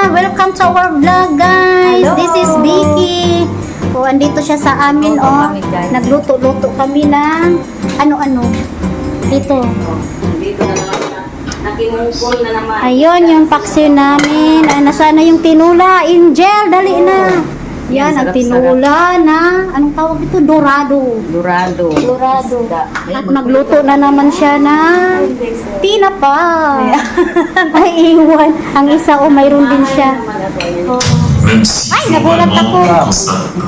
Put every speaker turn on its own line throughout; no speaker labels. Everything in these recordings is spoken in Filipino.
Welcome to our vlog, guys.
Hello.
This is Vicky. O, andito siya sa amin,
Luto
oh.
kami, guys.
Nagluto-luto kami ng ano-ano. Dito.
Dito na naman. Nakimungkol na naman.
Ayun, yung paksiw namin. Nasaan na yung tinula? Angel, dali na. Yan, ang
Sarap-sarap.
tinula na, anong tawag ito? Dorado.
Dorado.
Dorado.
Isda.
At magluto na naman siya ng tinapa. Ay, iwan. Ang isa, mayroon din siya. Oh. Ay, nagulat ako.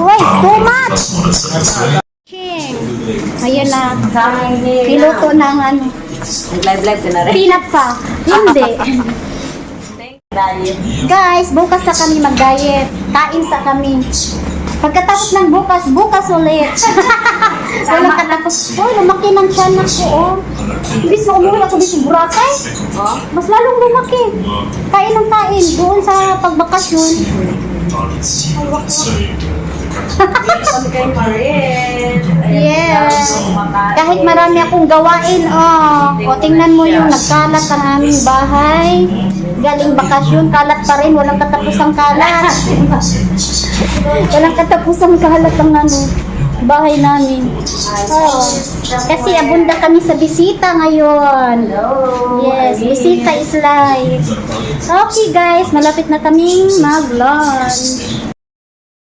Wait, too much. Ching. Ayan na. Niluto ng ano.
Live-live ka na rin.
Tinapa. Hindi. Guys, bukas na kami mag-diet. Kain sa kami. Pagkatapos ng bukas ulit. Walang katapos. Oh, lumaki ng tiyan ako, oh. Ibig na umuwi ako dito sa Boracay.
Oh?
Mas lalong lumaki. Kain ng kain. Doon sa pagbakasyon.
Welcome kay Maris.
Yes. Kahit marami akong gawain, oh. O, tingnan mo yung nagkalat ang aming bahay. Galing bakasyon, kalat pa rin. Walang katapusang kalat. Walang katapusang kalat ang ano, bahay namin. Oh. Kasi abunda kami sa bisita ngayon. Yes, bisita is life. Okay guys, malapit na kaming mag-lunch.